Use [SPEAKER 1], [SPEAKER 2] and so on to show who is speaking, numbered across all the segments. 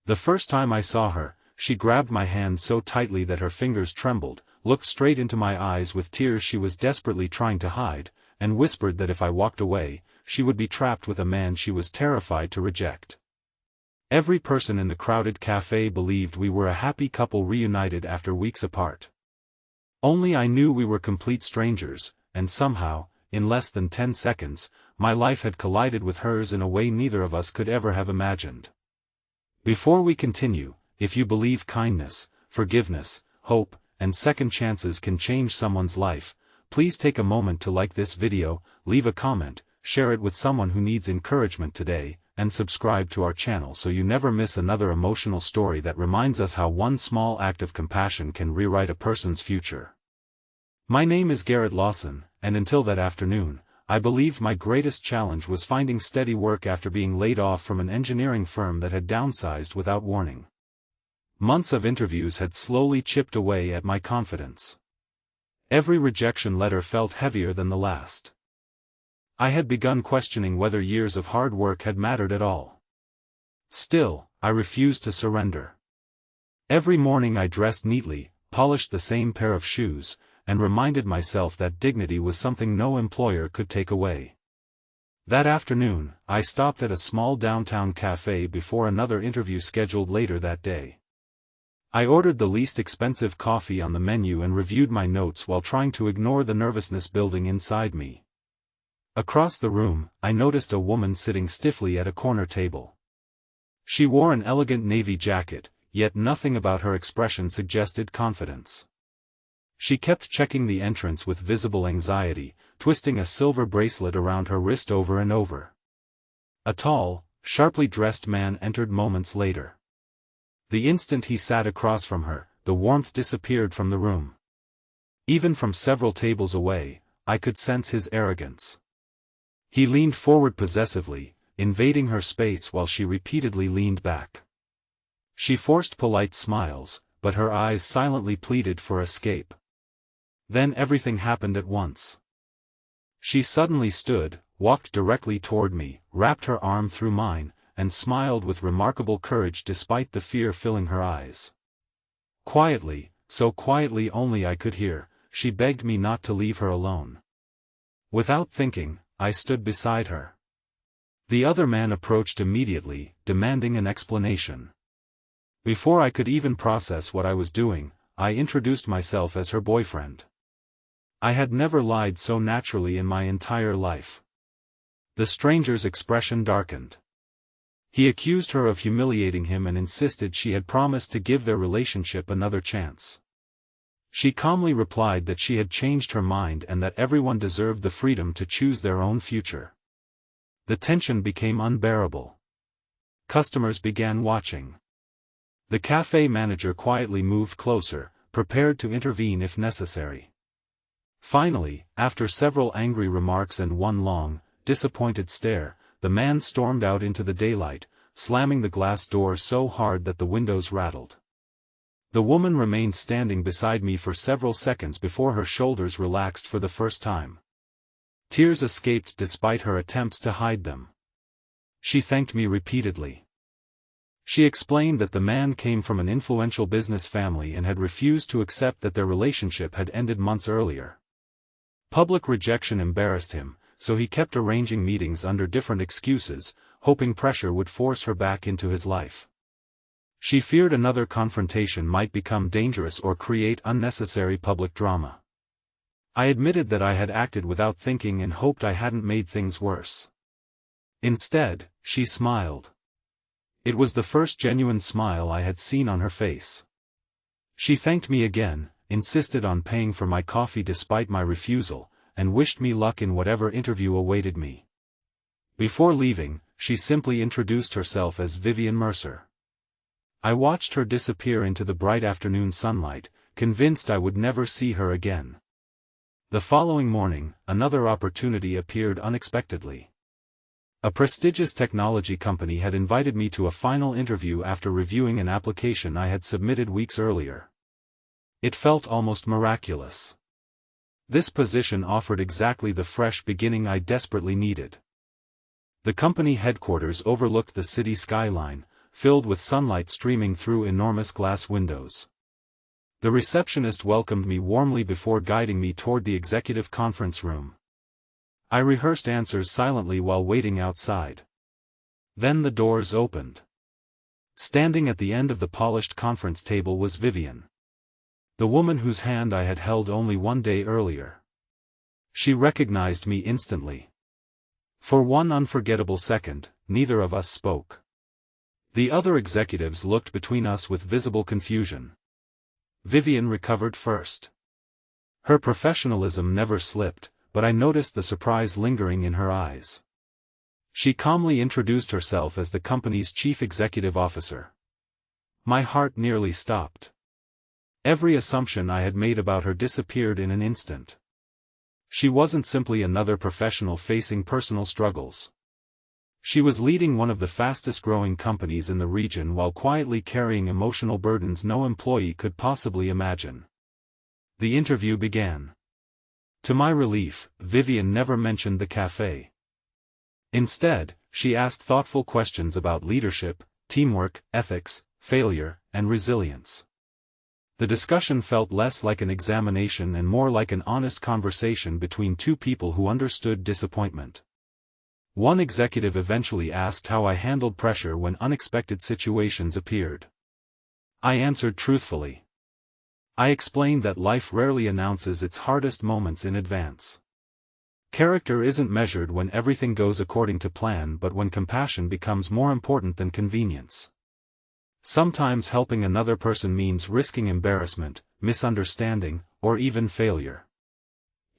[SPEAKER 1] The first time I saw her, she grabbed my hand so tightly that her fingers trembled, looked straight into my eyes with tears she was desperately trying to hide, and whispered that if I walked away, she would be trapped with a man she was terrified to reject. Every person in the crowded cafe believed we were a happy couple reunited after weeks apart. Only I knew we were complete strangers, and somehow, in less than 10 seconds, my life had collided with hers in a way neither of us could ever have imagined. Before we continue, if you believe kindness, forgiveness, hope, and second chances can change someone's life, please take a moment to like this video, leave a comment, share it with someone who needs encouragement today, and subscribe to our channel so you never miss another emotional story that reminds us how one small act of compassion can rewrite a person's future. My name is Garrett Lawson, and until that afternoon, I believed my greatest challenge was finding steady work after being laid off from an engineering firm that had downsized without warning. Months of interviews had slowly chipped away at my confidence. Every rejection letter felt heavier than the last. I had begun questioning whether years of hard work had mattered at all. Still, I refused to surrender. Every morning I dressed neatly, polished the same pair of shoes, and reminded myself that dignity was something no employer could take away. That afternoon, I stopped at a small downtown cafe before another interview scheduled later that day. I ordered the least expensive coffee on the menu and reviewed my notes while trying to ignore the nervousness building inside me. Across the room, I noticed a woman sitting stiffly at a corner table. She wore an elegant navy jacket, yet nothing about her expression suggested confidence. She kept checking the entrance with visible anxiety, twisting a silver bracelet around her wrist over and over. A tall, sharply dressed man entered moments later. The instant he sat across from her, the warmth disappeared from the room. Even from several tables away, I could sense his arrogance. He leaned forward possessively, invading her space while she repeatedly leaned back. She forced polite smiles, but her eyes silently pleaded for escape. Then everything happened at once. She suddenly stood, walked directly toward me, wrapped her arm through mine, and smiled with remarkable courage despite the fear filling her eyes. Quietly, so quietly only I could hear, she begged me not to leave her alone. Without thinking, I stood beside her. The other man approached immediately, demanding an explanation. Before I could even process what I was doing, I introduced myself as her boyfriend. I had never lied so naturally in my entire life. The stranger's expression darkened. He accused her of humiliating him and insisted she had promised to give their relationship another chance. She calmly replied that she had changed her mind and that everyone deserved the freedom to choose their own future. The tension became unbearable. Customers began watching. The cafe manager quietly moved closer, prepared to intervene if necessary. Finally, after several angry remarks and one long, disappointed stare, the man stormed out into the daylight, slamming the glass door so hard that the windows rattled. The woman remained standing beside me for several seconds before her shoulders relaxed for the first time. Tears escaped despite her attempts to hide them. She thanked me repeatedly. She explained that the man came from an influential business family and had refused to accept that their relationship had ended months earlier. Public rejection embarrassed him, so he kept arranging meetings under different excuses, hoping pressure would force her back into his life. She feared another confrontation might become dangerous or create unnecessary public drama. I admitted that I had acted without thinking and hoped I hadn't made things worse. Instead, she smiled. It was the first genuine smile I had seen on her face. She thanked me again, insisted on paying for my coffee despite my refusal, and wished me luck in whatever interview awaited me. Before leaving, she simply introduced herself as Vivian Mercer. I watched her disappear into the bright afternoon sunlight, convinced I would never see her again. The following morning, another opportunity appeared unexpectedly. A prestigious technology company had invited me to a final interview after reviewing an application I had submitted weeks earlier. It felt almost miraculous. This position offered exactly the fresh beginning I desperately needed. The company headquarters overlooked the city skyline, filled with sunlight streaming through enormous glass windows. The receptionist welcomed me warmly before guiding me toward the executive conference room. I rehearsed answers silently while waiting outside. Then the doors opened. Standing at the end of the polished conference table was Vivian. The woman whose hand I had held only one day earlier. She recognized me instantly. For one unforgettable second, neither of us spoke. The other executives looked between us with visible confusion. Vivian recovered first. Her professionalism never slipped, but I noticed the surprise lingering in her eyes. She calmly introduced herself as the company's chief executive officer. My heart nearly stopped. Every assumption I had made about her disappeared in an instant. She wasn't simply another professional facing personal struggles. She was leading one of the fastest-growing companies in the region while quietly carrying emotional burdens no employee could possibly imagine. The interview began. To my relief, Vivian never mentioned the cafe. Instead, she asked thoughtful questions about leadership, teamwork, ethics, failure, and resilience. The discussion felt less like an examination and more like an honest conversation between two people who understood disappointment. One executive eventually asked how I handled pressure when unexpected situations appeared. I answered truthfully. I explained that life rarely announces its hardest moments in advance. Character isn't measured when everything goes according to plan but when compassion becomes more important than convenience. Sometimes helping another person means risking embarrassment, misunderstanding, or even failure.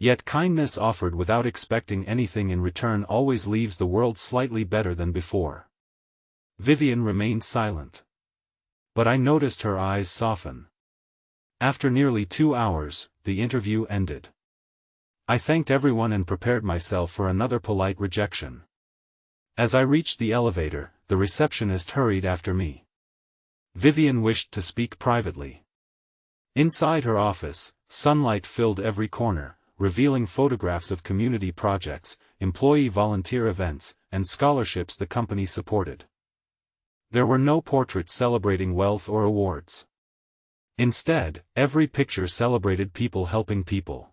[SPEAKER 1] Yet kindness offered without expecting anything in return always leaves the world slightly better than before. Vivian remained silent. But I noticed her eyes soften. After nearly 2 hours, the interview ended. I thanked everyone and prepared myself for another polite rejection. As I reached the elevator, the receptionist hurried after me. Vivian wished to speak privately. Inside her office, sunlight filled every corner, revealing photographs of community projects, employee volunteer events, and scholarships the company supported. There were no portraits celebrating wealth or awards. Instead, every picture celebrated people helping people.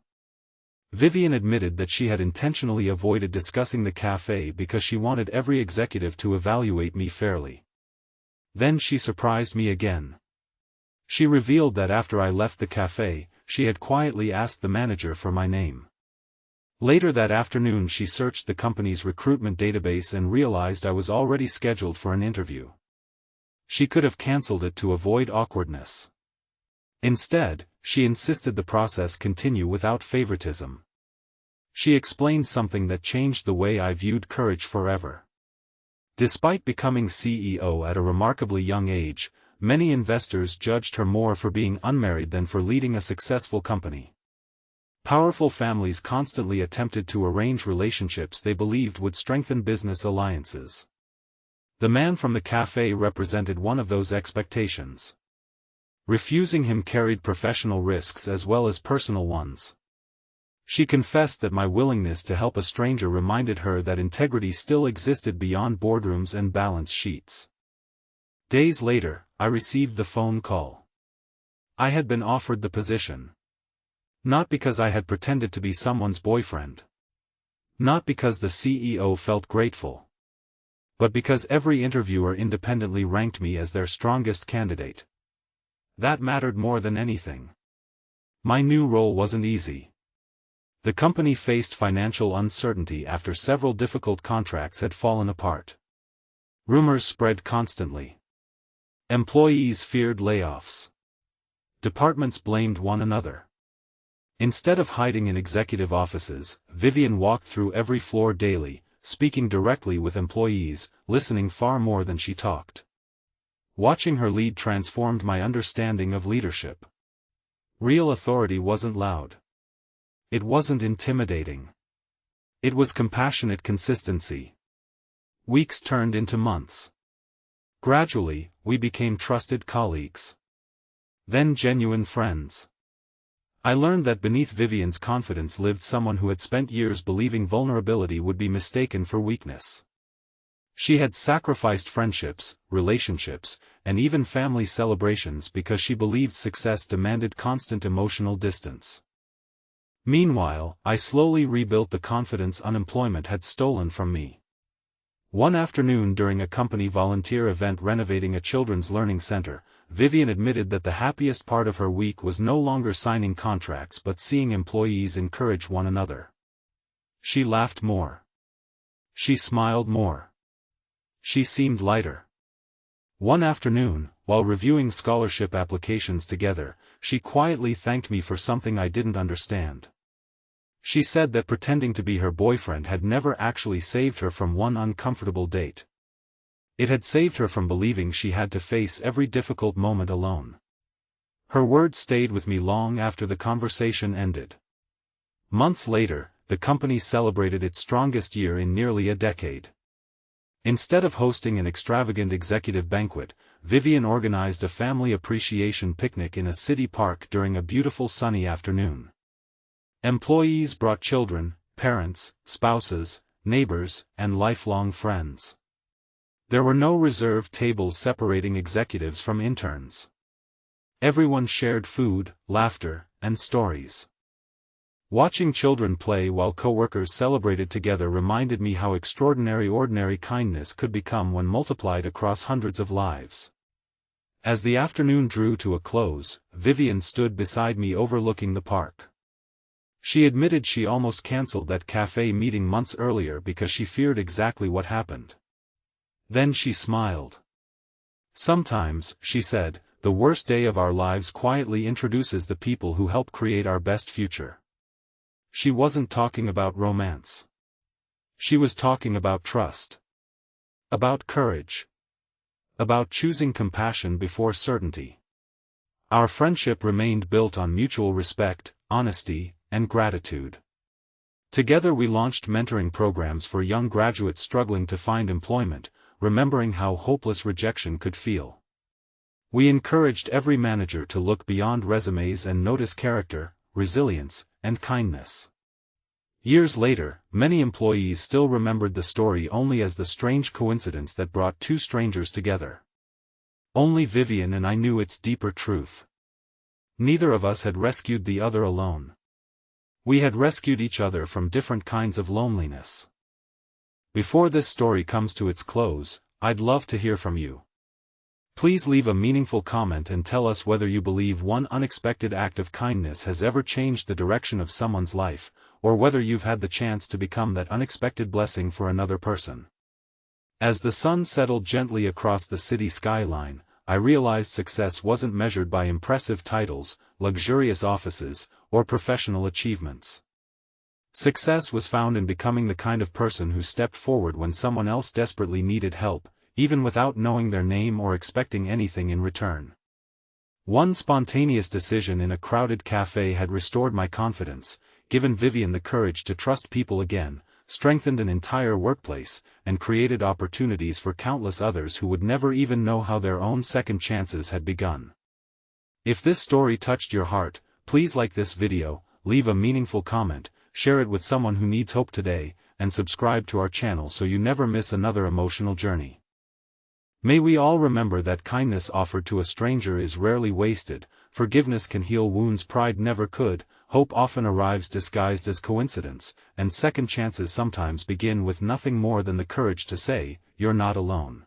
[SPEAKER 1] Vivian admitted that she had intentionally avoided discussing the cafe because she wanted every executive to evaluate me fairly. Then she surprised me again. She revealed that after I left the cafe, she had quietly asked the manager for my name. Later that afternoon she searched the company's recruitment database and realized I was already scheduled for an interview. She could have cancelled it to avoid awkwardness. Instead, she insisted the process continue without favoritism. She explained something that changed the way I viewed courage forever. Despite becoming CEO at a remarkably young age, many investors judged her more for being unmarried than for leading a successful company. Powerful families constantly attempted to arrange relationships they believed would strengthen business alliances. The man from the cafe represented one of those expectations. Refusing him carried professional risks as well as personal ones. She confessed that my willingness to help a stranger reminded her that integrity still existed beyond boardrooms and balance sheets. Days later, I received the phone call. I had been offered the position. Not because I had pretended to be someone's boyfriend. Not because the CEO felt grateful. But because every interviewer independently ranked me as their strongest candidate. That mattered more than anything. My new role wasn't easy. The company faced financial uncertainty after several difficult contracts had fallen apart. Rumors spread constantly. Employees feared layoffs. Departments blamed one another. Instead of hiding in executive offices, Vivian walked through every floor daily, speaking directly with employees, listening far more than she talked. Watching her lead transformed my understanding of leadership. Real authority wasn't loud. It wasn't intimidating. It was compassionate consistency. Weeks turned into months. Gradually, we became trusted colleagues. Then genuine friends. I learned that beneath Vivian's confidence lived someone who had spent years believing vulnerability would be mistaken for weakness. She had sacrificed friendships, relationships, and even family celebrations because she believed success demanded constant emotional distance. Meanwhile, I slowly rebuilt the confidence unemployment had stolen from me. One afternoon during a company volunteer event renovating a children's learning center, Vivian admitted that the happiest part of her week was no longer signing contracts but seeing employees encourage one another. She laughed more. She smiled more. She seemed lighter. One afternoon, while reviewing scholarship applications together, she quietly thanked me for something I didn't understand. She said that pretending to be her boyfriend had never actually saved her from one uncomfortable date. It had saved her from believing she had to face every difficult moment alone. Her words stayed with me long after the conversation ended. Months later, the company celebrated its strongest year in nearly a decade. Instead of hosting an extravagant executive banquet, Vivian organized a family appreciation picnic in a city park during a beautiful sunny afternoon. Employees brought children, parents, spouses, neighbors, and lifelong friends. There were no reserved tables separating executives from interns. Everyone shared food, laughter, and stories. Watching children play while coworkers celebrated together reminded me how extraordinary ordinary kindness could become when multiplied across hundreds of lives. As the afternoon drew to a close, Vivian stood beside me overlooking the park. She admitted she almost canceled that cafe meeting months earlier because she feared exactly what happened. Then she smiled. Sometimes, she said, the worst day of our lives quietly introduces the people who help create our best future. She wasn't talking about romance. She was talking about trust. About courage. About choosing compassion before certainty. Our friendship remained built on mutual respect, honesty, and gratitude. Together we launched mentoring programs for young graduates struggling to find employment, remembering how hopeless rejection could feel. We encouraged every manager to look beyond resumes and notice character, resilience, and kindness. Years later, many employees still remembered the story only as the strange coincidence that brought two strangers together. Only Vivian and I knew its deeper truth. Neither of us had rescued the other alone. We had rescued each other from different kinds of loneliness. Before this story comes to its close, I'd love to hear from you. Please leave a meaningful comment and tell us whether you believe one unexpected act of kindness has ever changed the direction of someone's life, or whether you've had the chance to become that unexpected blessing for another person. As the sun settled gently across the city skyline, I realized success wasn't measured by impressive titles, luxurious offices, or professional achievements. Success was found in becoming the kind of person who stepped forward when someone else desperately needed help, even without knowing their name or expecting anything in return. One spontaneous decision in a crowded cafe had restored my confidence, given Vivian the courage to trust people again, strengthened an entire workplace, and created opportunities for countless others who would never even know how their own second chances had begun. If this story touched your heart, please like this video, leave a meaningful comment, share it with someone who needs hope today, and subscribe to our channel so you never miss another emotional journey. May we all remember that kindness offered to a stranger is rarely wasted, forgiveness can heal wounds pride never could, hope often arrives disguised as coincidence, and second chances sometimes begin with nothing more than the courage to say, "You're not alone."